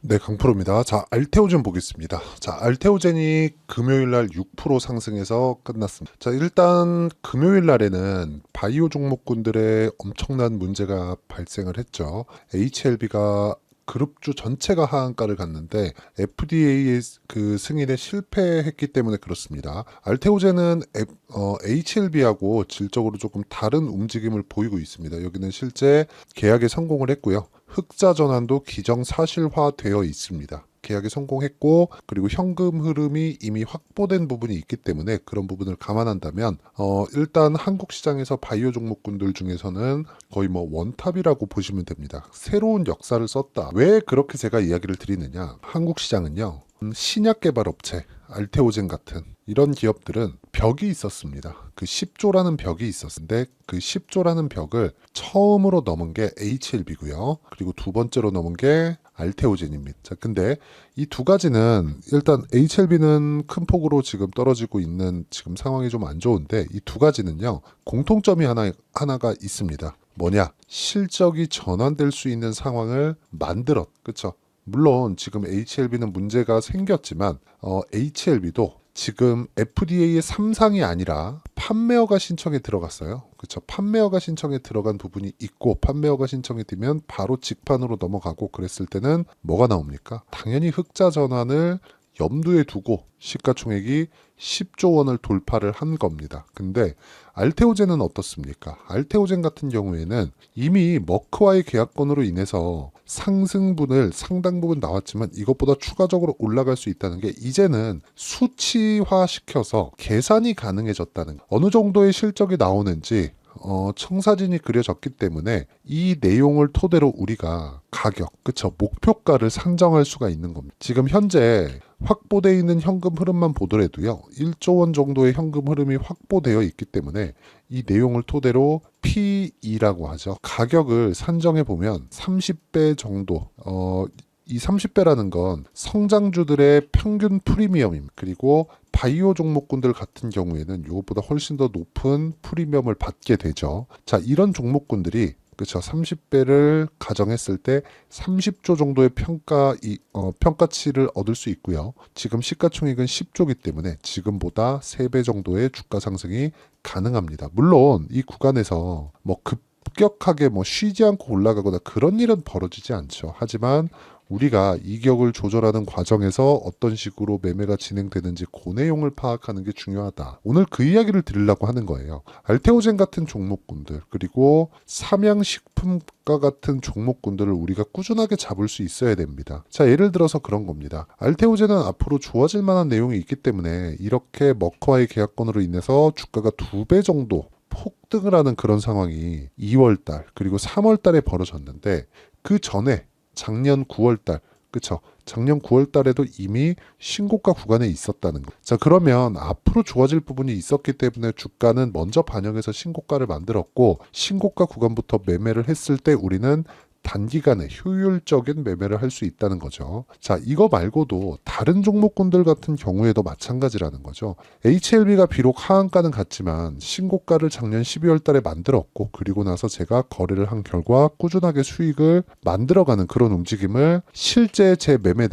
네, 강프로입니다. 자, 알테오젠 보겠습니다. 자, 알테오젠이 금요일 날 6% 상승해서 끝났습니다. 자, 일단 금요일 날에는 바이오 종목군들의 엄청난 문제가 발생을 했죠. HLB가 그룹주 전체가 하한가를 갔는데 FDA의 그 승인에 실패했기 때문에 그렇습니다. 알테오젠은 HLB하고 질적으로 조금 다른 움직임을 보이고 있습니다. 여기는 실제 계약에 성공을 했고요. 흑자 전환도 기정사실화되어 있습니다. 계약에 성공했고, 그리고 현금 흐름이 이미 확보된 부분이 있기 때문에 그런 부분을 감안한다면 일단 한국 시장에서 바이오 종목군들 중에서는 거의 뭐 원탑이라고 보시면 됩니다. 새로운 역사를 썼다. 왜 그렇게 제가 이야기를 드리느냐? 한국 시장은요, 신약 개발 업체, 알테오젠 같은 이런 기업들은 벽이 있었습니다. 그 10조라는 벽이 있었는데 그 10조라는 벽을 처음으로 넘은 게 HLB고요. 그리고 두 번째로 넘은 게 알테오젠입니다. 자, 근데 이 두 가지는 일단 HLB는 큰 폭으로 지금 떨어지고 있는 지금 상황이 좀 안 좋은데 이 두 가지는요, 공통점이 하나가 있습니다. 뭐냐? 실적이 전환될 수 있는 상황을 그쵸? 물론 지금 HLB는 문제가 생겼지만 HLB도 지금 FDA의 3상이 아니라 판매허가 신청에 들어갔어요. 그렇죠. 판매허가 신청에 들어간 부분이 있고 판매허가 신청이 되면 바로 직판으로 넘어가고 그랬을 때는 뭐가 나옵니까? 당연히 흑자 전환을 염두에 두고 시가총액이 10조 원을 돌파를 한 겁니다. 근데 알테오젠은 어떻습니까? 알테오젠 같은 경우에는 이미 머크와의 계약건으로 인해서 상승분을 상당 부분 나왔지만 이것보다 추가적으로 올라갈 수 있다는 게 이제는 수치화시켜서 계산이 가능해졌다는 거. 어느 정도의 실적이 나오는지 청사진이 그려졌기 때문에 이 내용을 토대로 우리가 가격, 그쵸, 목표가를 산정할 수가 있는 겁니다. 지금 현재 확보되어 있는 현금 흐름만 보더라도요, 1조 원 정도의 현금 흐름이 확보되어 있기 때문에 이 내용을 토대로 P/E라고 하죠. 가격을 산정해 보면 30배 정도, 이 30배라는 건 성장주들의 평균 프리미엄입니다. 그리고 바이오 종목군들 같은 경우에는 이것보다 훨씬 더 높은 프리미엄을 받게 되죠. 자, 이런 종목군들이 그렇죠. 30배를 가정했을 때 30조 정도의 평가치를 얻을 수 있고요. 지금 시가총액은 10조이기 때문에 지금보다 3배 정도의 주가 상승이 가능합니다. 물론 이 구간에서 뭐 급격하게 뭐 쉬지 않고 올라가거나 그런 일은 벌어지지 않죠. 하지만 우리가 이격을 조절하는 과정에서 어떤 식으로 매매가 진행되는지 그 내용을 파악하는 게 중요하다. 오늘 그 이야기를 드리려고 하는 거예요. 알테오젠 같은 종목군들 그리고 삼양식품과 같은 종목군들을 우리가 꾸준하게 잡을 수 있어야 됩니다. 자, 예를 들어서 그런 겁니다. 알테오젠은 앞으로 좋아질 만한 내용이 있기 때문에 이렇게 머커와의 계약건으로 인해서 주가가 2배 정도 폭등을 하는 그런 상황이 2월달 그리고 3월달에 벌어졌는데 그 전에 작년 9월달, 그쵸? 작년 9월달에도 이미 신고가 구간에 있었다는 거. 자, 그러면 앞으로 좋아질 부분이 있었기 때문에 주가는 먼저 반영해서 신고가를 만들었고 신고가 구간부터 매매를 했을 때 우리는 단기간에 효율적인 매매를 할 수 있다는 거죠. 자, 이거 말고도 다른 종목군들 같은 경우에도 마찬가지라는 거죠. HLB가 비록 하한가는 같지만 신고가를 작년 12월 달에 만들었고 그리고 나서 제가 거래를 한 결과 꾸준하게 수익을 만들어가는 그런 움직임을 실제 제 매매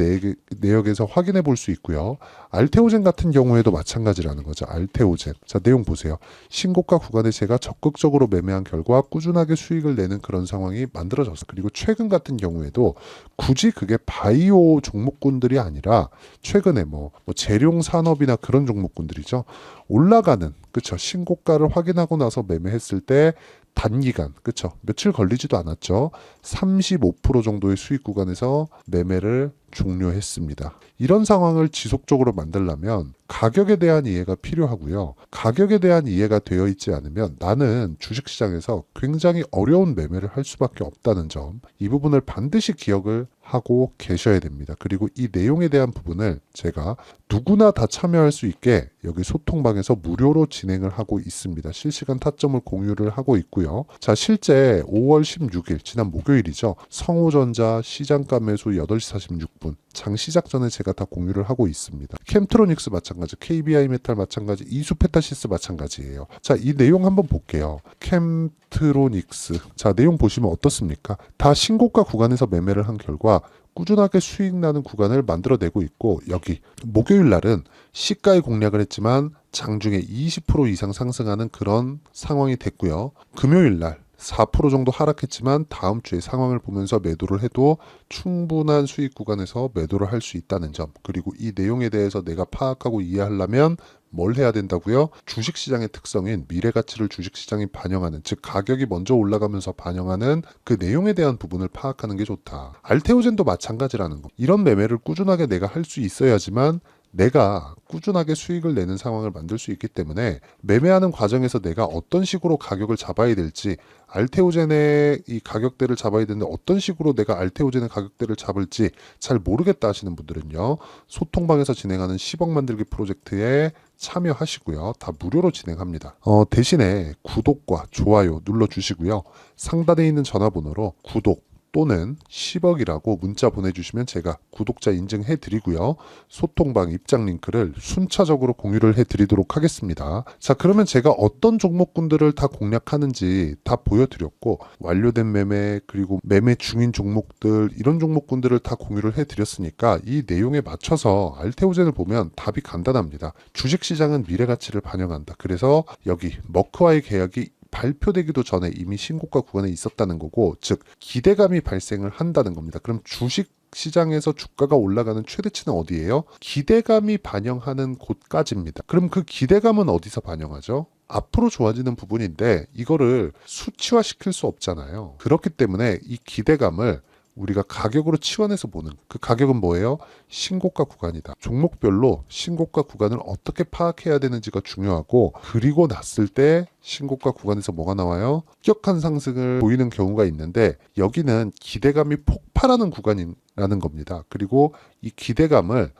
내역에서 확인해 볼 수 있고요. 알테오젠 같은 경우에도 마찬가지라는 거죠. 알테오젠. 자, 내용 보세요. 신고가 구간에 제가 적극적으로 매매한 결과 꾸준하게 수익을 내는 그런 상황이 만들어졌어요. 그리고 최근 같은 경우에도 굳이 그게 바이오 종목군들이 아니라 최근에 뭐 재룡 산업이나 그런 종목군들이죠. 올라가는 그쵸 신고가를 확인하고 나서 매매했을 때 단기간 그쵸 며칠 걸리지도 않았죠. 35% 정도의 수익 구간에서 매매를 종료했습니다. 이런 상황을 지속적으로 만들려면 가격에 대한 이해가 필요하고요. 가격에 대한 이해가 되어 있지 않으면 나는 주식시장에서 굉장히 어려운 매매를 할 수밖에 없다는 점, 이 부분을 반드시 기억을 하고 계셔야 됩니다. 그리고 이 내용에 대한 부분을 제가 누구나 다 참여할 수 있게 여기 소통방에서 무료로 진행을 하고 있습니다. 실시간 타점을 공유를 하고 있고요. 자, 실제 5월 16일 지난 목요일이죠. 성호전자 시장가 매수 8시 46분 장 시작 전에 제가 다 공유를 하고 있습니다. 캠트로닉스 마찬가지, KBI 메탈 마찬가지, 이수페타시스 마찬가지예요. 자, 이 내용 한번 볼게요. 캠트로닉스. 자, 내용 보시면 어떻습니까? 다 신고가 구간에서 매매를 한 결과 꾸준하게 수익 나는 구간을 만들어내고 있고, 여기 목요일 날은 시가에 공략을 했지만 장중에 20% 이상 상승하는 그런 상황이 됐고요. 금요일 날 4% 정도 하락했지만 다음 주에 상황을 보면서 매도를 해도 충분한 수익 구간에서 매도를 할 수 있다는 점, 그리고 이 내용에 대해서 내가 파악하고 이해하려면 뭘 해야 된다고요? 주식시장의 특성인 미래가치를 주식시장이 반영하는, 즉 가격이 먼저 올라가면서 반영하는 그 내용에 대한 부분을 파악하는 게 좋다. 알테오젠도 마찬가지라는 거. 이런 매매를 꾸준하게 내가 할 수 있어야지만 내가 꾸준하게 수익을 내는 상황을 만들 수 있기 때문에, 매매하는 과정에서 내가 어떤 식으로 가격을 잡아야 될지, 알테오젠의 이 가격대를 잡아야 되는데 어떤 식으로 내가 알테오젠의 가격대를 잡을지 잘 모르겠다 하시는 분들은요, 소통방에서 진행하는 10억 만들기 프로젝트에 참여하시고요. 다 무료로 진행합니다. 대신에 구독과 좋아요 눌러주시고요. 상단에 있는 전화번호로 구독 또는 10억이라고 문자 보내주시면 제가 구독자 인증해 드리고요. 소통방 입장 링크를 순차적으로 공유를 해 드리도록 하겠습니다. 자, 그러면 제가 어떤 종목군들을 다 공략하는지 다 보여드렸고, 완료된 매매 그리고 매매 중인 종목들, 이런 종목군들을 다 공유를 해 드렸으니까 이 내용에 맞춰서 알테오젠을 보면 답이 간단합니다. 주식시장은 미래가치를 반영한다. 그래서 여기 머크와의 계약이 발표되기도 전에 이미 신고가 구간에 있었다는 거고, 즉 기대감이 발생을 한다는 겁니다. 그럼 주식 시장에서 주가가 올라가는 최대치는 어디예요? 기대감이 반영하는 곳까지입니다. 그럼 그 기대감은 어디서 반영하죠? 앞으로 좋아지는 부분인데 이거를 수치화시킬 수 없잖아요. 그렇기 때문에 이 기대감을 우리가 가격으로 치환해서 보는, 그 가격은 뭐예요? 신고가 구간이다. 종목별로 신고가 구간을 어떻게 파악해야 되는지가 중요하고, 그리고 났을 때 신고가 구간에서 뭐가 나와요? 급격한 상승을 보이는 경우가 있는데, 여기는 기대감이 폭발하는 구간이라는 겁니다. 그리고 이 기대감을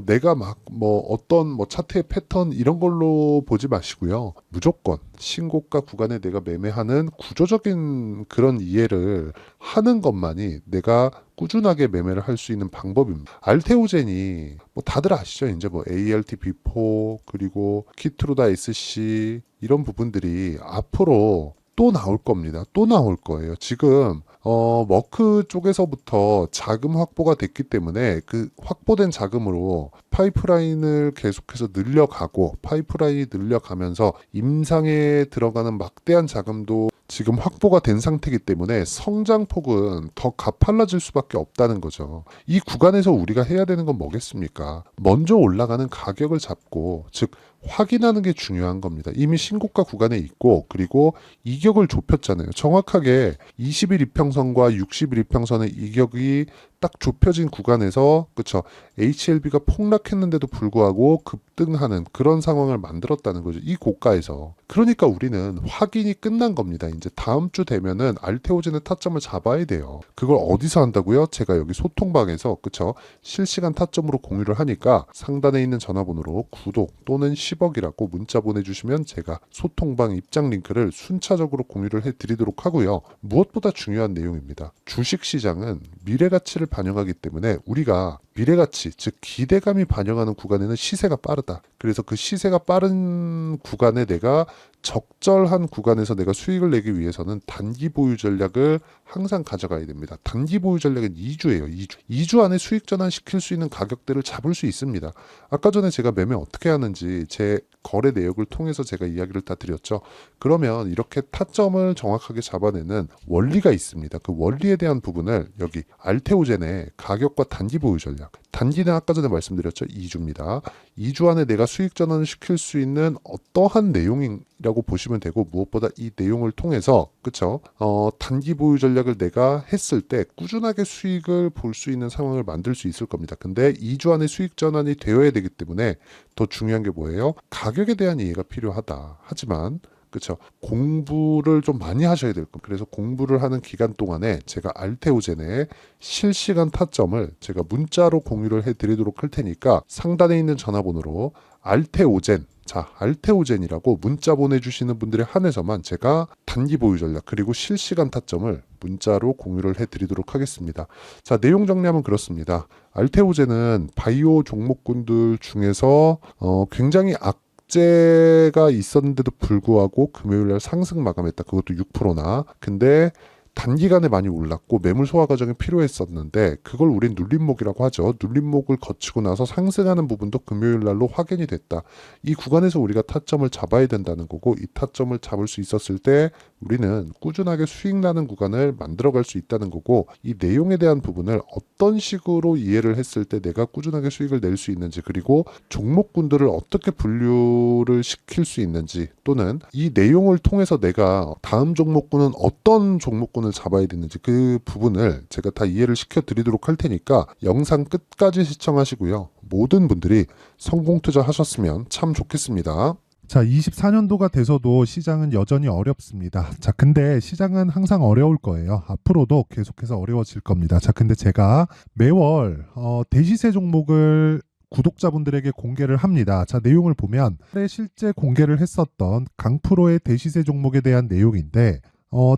내가 막 어떤 차트의 패턴 이런 걸로 보지 마시고요. 무조건 신고가 구간에 내가 매매하는 구조적인 그런 이해를 하는 것만이 내가 꾸준하게 매매를 할 수 있는 방법입니다. 알테오젠이 다들 아시죠? 이제 ALT B4 그리고 키트루다 SC 이런 부분들이 앞으로 또 나올 겁니다. 또 나올 거예요. 지금 머크 쪽에서부터 자금 확보가 됐기 때문에 그 확보된 자금으로 파이프라인을 계속해서 늘려가고, 파이프라인이 늘려가면서 임상에 들어가는 막대한 자금도 지금 확보가 된 상태이기 때문에 성장폭은 더 가팔라질 수밖에 없다는 거죠. 이 구간에서 우리가 해야 되는 건 뭐겠습니까? 먼저 올라가는 가격을 잡고, 즉 확인하는 게 중요한 겁니다. 이미 신고가 구간에 있고, 그리고 이격을 좁혔잖아요. 정확하게 20일 이평선과 60일 이평선의 이격이 딱 좁혀진 구간에서, 그쵸, HLB가 폭락했는데도 불구하고 급등하는 그런 상황을 만들었다는 거죠. 이 고가에서. 그러니까 우리는 확인이 끝난 겁니다. 이제 다음 주 되면은 알테오젠의 타점을 잡아야 돼요. 그걸 어디서 한다고요? 제가 여기 소통방에서, 그쵸, 실시간 타점으로 공유를 하니까 상단에 있는 전화번호로 구독 또는 10억이라고 문자 보내주시면 제가 소통방 입장 링크를 순차적으로 공유를 해드리도록 하고요. 무엇보다 중요한 내용입니다. 주식시장은 미래가치를 반영하기 때문에 우리가 미래가치, 즉 기대감이 반영하는 구간에는 시세가 빠르다. 그래서 그 시세가 빠른 구간에 내가 적절한 구간에서 내가 수익을 내기 위해서는 단기 보유 전략을 항상 가져가야 됩니다. 단기 보유 전략은 2주예요. 2주 안에 수익 전환시킬 수 있는 가격대를 잡을 수 있습니다. 아까 전에 제가 매매 어떻게 하는지 제 거래 내역을 통해서 제가 이야기를 다 드렸죠. 그러면 이렇게 타점을 정확하게 잡아내는 원리가 있습니다. 그 원리에 대한 부분을 여기 알테오젠의 가격과 단기 보유 전략, 단기는 아까 전에 말씀드렸죠. 2주입니다. 2주 안에 내가 수익 전환을 시킬 수 있는 어떠한 내용이라고 보시면 되고, 무엇보다 이 내용을 통해서, 그쵸, 단기 보유 전략을 내가 했을 때 꾸준하게 수익을 볼 수 있는 상황을 만들 수 있을 겁니다. 근데 2주 안에 수익 전환이 되어야 되기 때문에 더 중요한 게 뭐예요? 가격에 대한 이해가 필요하다. 하지만 그렇죠. 공부를 좀 많이 하셔야 될 겁니다. 그래서 공부를 하는 기간 동안에 제가 알테오젠의 실시간 타점을 제가 문자로 공유를 해드리도록 할 테니까 상단에 있는 전화번호로 알테오젠, 자, 알테오젠이라고 문자 보내주시는 분들에 한해서만 제가 단기 보유 전략 그리고 실시간 타점을 문자로 공유를 해드리도록 하겠습니다. 자, 내용 정리하면 그렇습니다. 알테오젠은 바이오 종목군들 중에서 굉장히 악재가 있었는데도 불구하고 금요일날 상승 마감했다. 그것도 6%나. 근데 단기간에 많이 올랐고 매물 소화 과정이 필요했었는데 그걸 우린 눌림목이라고 하죠. 눌림목을 거치고 나서 상승하는 부분도 금요일 날로 확인이 됐다. 이 구간에서 우리가 타점을 잡아야 된다는 거고, 이 타점을 잡을 수 있었을 때 우리는 꾸준하게 수익 나는 구간을 만들어갈 수 있다는 거고, 이 내용에 대한 부분을 어떤 식으로 이해를 했을 때 내가 꾸준하게 수익을 낼 수 있는지, 그리고 종목군들을 어떻게 분류를 시킬 수 있는지, 또는 이 내용을 통해서 내가 다음 종목군은 어떤 종목군을 잡아야 되는지 그 부분을 제가 다 이해를 시켜 드리도록 할 테니까 영상 끝까지 시청하시고요. 모든 분들이 성공 투자하셨으면 참 좋겠습니다. 자, 24년도가 돼서도 시장은 여전히 어렵습니다. 자, 근데 시장은 항상 어려울 거예요. 앞으로도 계속해서 어려워질 겁니다. 자, 근데 제가 매월 대시세 종목을 구독자분들에게 공개를 합니다. 자, 내용을 보면 실제 공개를 했었던 강프로의 대시세 종목에 대한 내용인데,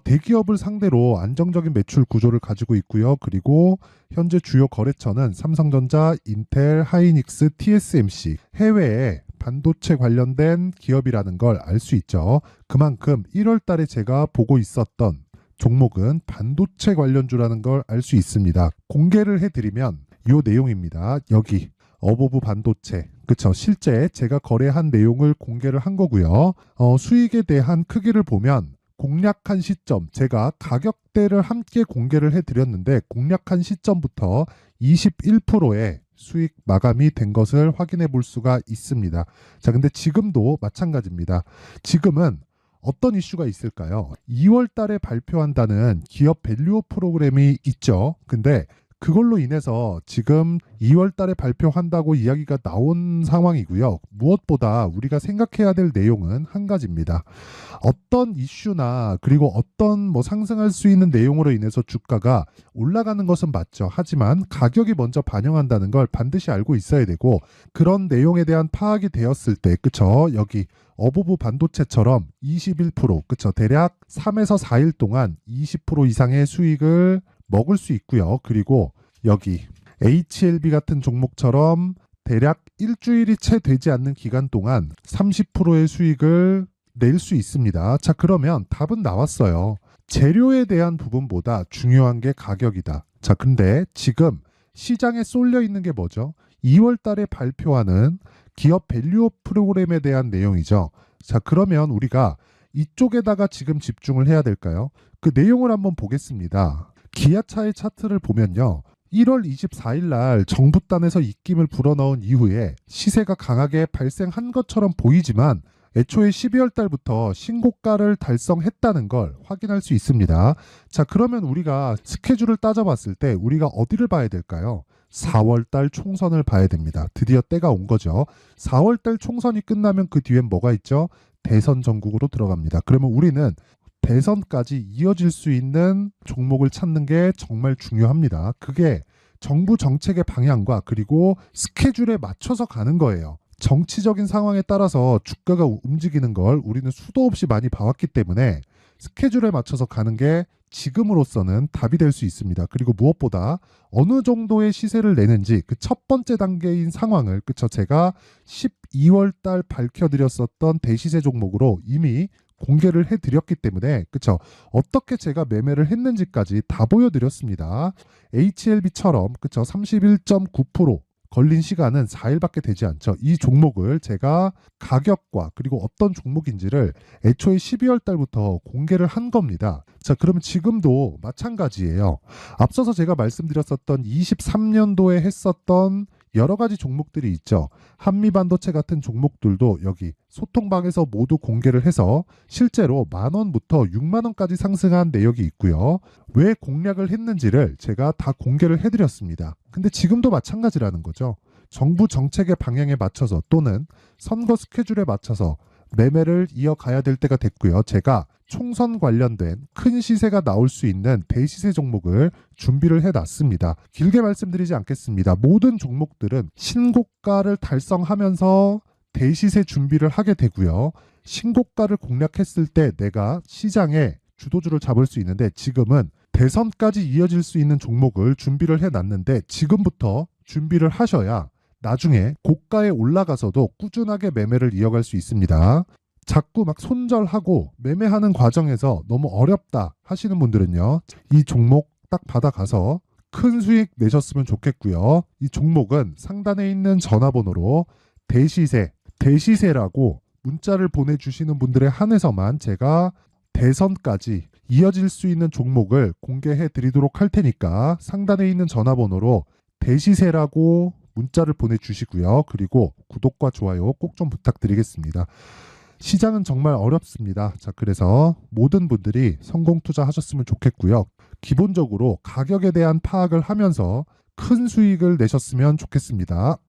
대기업을 상대로 안정적인 매출 구조를 가지고 있고요. 그리고 현재 주요 거래처는 삼성전자, 인텔, 하이닉스, TSMC, 해외에 반도체 관련된 기업이라는 걸 알 수 있죠. 그만큼 1월 달에 제가 보고 있었던 종목은 반도체 관련주라는 걸 알 수 있습니다. 공개를 해드리면 이 내용입니다. 여기 어보브 반도체, 그쵸? 실제 제가 거래한 내용을 공개를 한 거고요. 수익에 대한 크기를 보면 공략한 시점, 제가 가격대를 함께 공개를 해드렸는데 공략한 시점부터 21%의 수익 마감이 된 것을 확인해 볼 수가 있습니다. 자, 근데 지금도 마찬가지입니다. 지금은 어떤 이슈가 있을까요? 2월 달에 발표한다는 기업 밸류업 프로그램이 있죠. 근데 그걸로 인해서 지금 2월 달에 발표한다고 이야기가 나온 상황이고요. 무엇보다 우리가 생각해야 될 내용은 한 가지입니다. 어떤 이슈나 그리고 어떤 상승할 수 있는 내용으로 인해서 주가가 올라가는 것은 맞죠. 하지만 가격이 먼저 반영한다는 걸 반드시 알고 있어야 되고, 그런 내용에 대한 파악이 되었을 때, 그쵸? 여기 어보브 반도체처럼 21%, 그쵸? 대략 3에서 4일 동안 20% 이상의 수익을 먹을 수 있고요. 그리고 여기 HLB 같은 종목처럼 대략 일주일이 채 되지 않는 기간 동안 30%의 수익을 낼 수 있습니다. 자, 그러면 답은 나왔어요. 재료에 대한 부분보다 중요한 게 가격이다. 자, 근데 지금 시장에 쏠려 있는 게 뭐죠? 2월 달에 발표하는 기업 밸류업 프로그램에 대한 내용이죠. 자, 그러면 우리가 이쪽에다가 지금 집중을 해야 될까요? 그 내용을 한번 보겠습니다. 기아차의 차트를 보면요. 1월 24일 날 정부단에서 입김을 불어넣은 이후에 시세가 강하게 발생한 것처럼 보이지만 애초에 12월 달부터 신고가를 달성했다는 걸 확인할 수 있습니다. 자, 그러면 우리가 스케줄을 따져봤을 때 우리가 어디를 봐야 될까요? 4월 달 총선을 봐야 됩니다. 드디어 때가 온 거죠. 4월 달 총선이 끝나면 그 뒤엔 뭐가 있죠? 대선 전국으로 들어갑니다. 그러면 우리는 대선까지 이어질 수 있는 종목을 찾는 게 정말 중요합니다. 그게 정부 정책의 방향과 그리고 스케줄에 맞춰서 가는 거예요. 정치적인 상황에 따라서 주가가 움직이는 걸 우리는 수도 없이 많이 봐왔기 때문에 스케줄에 맞춰서 가는 게 지금으로서는 답이 될 수 있습니다. 그리고 무엇보다 어느 정도의 시세를 내는지 그 첫 번째 단계인 상황을, 그쵸? 제가 12월 달 밝혀드렸었던 대시세 종목으로 이미 공개를 해드렸기 때문에, 그쵸? 어떻게 제가 매매를 했는지까지 다 보여드렸습니다. HLB처럼, 그쵸? 31.9% 걸린 시간은 4일밖에 되지 않죠. 이 종목을 제가 가격과 그리고 어떤 종목인지를 애초에 12월 달부터 공개를 한 겁니다. 자, 그러면 지금도 마찬가지예요. 앞서서 제가 말씀드렸었던 23년도에 했었던 여러 가지 종목들이 있죠. 한미반도체 같은 종목들도 여기 소통방에서 모두 공개를 해서 실제로 10,000원부터 60,000원까지 상승한 내역이 있고요. 왜 공략을 했는지를 제가 다 공개를 해드렸습니다. 근데 지금도 마찬가지라는 거죠. 정부 정책의 방향에 맞춰서 또는 선거 스케줄에 맞춰서 매매를 이어가야 될 때가 됐고요. 제가 총선 관련된 큰 시세가 나올 수 있는 대시세 종목을 준비를 해놨습니다. 길게 말씀드리지 않겠습니다. 모든 종목들은 신고가를 달성하면서 대시세 준비를 하게 되고요. 신고가를 공략했을 때 내가 시장에 주도주를 잡을 수 있는데, 지금은 대선까지 이어질 수 있는 종목을 준비를 해놨는데 지금부터 준비를 하셔야 나중에 고가에 올라가서도 꾸준하게 매매를 이어갈 수 있습니다. 자꾸 막 손절하고 매매하는 과정에서 너무 어렵다 하시는 분들은요, 이 종목 딱 받아가서 큰 수익 내셨으면 좋겠고요. 이 종목은 상단에 있는 전화번호로 대시세라고 문자를 보내주시는 분들에 한해서만 제가 대선까지 이어질 수 있는 종목을 공개해 드리도록 할 테니까 상단에 있는 전화번호로 대시세라고 문자를 보내주시고요. 그리고 구독과 좋아요 꼭 좀 부탁드리겠습니다. 시장은 정말 어렵습니다. 자, 그래서 모든 분들이 성공 투자하셨으면 좋겠고요. 기본적으로 가격에 대한 파악을 하면서 큰 수익을 내셨으면 좋겠습니다.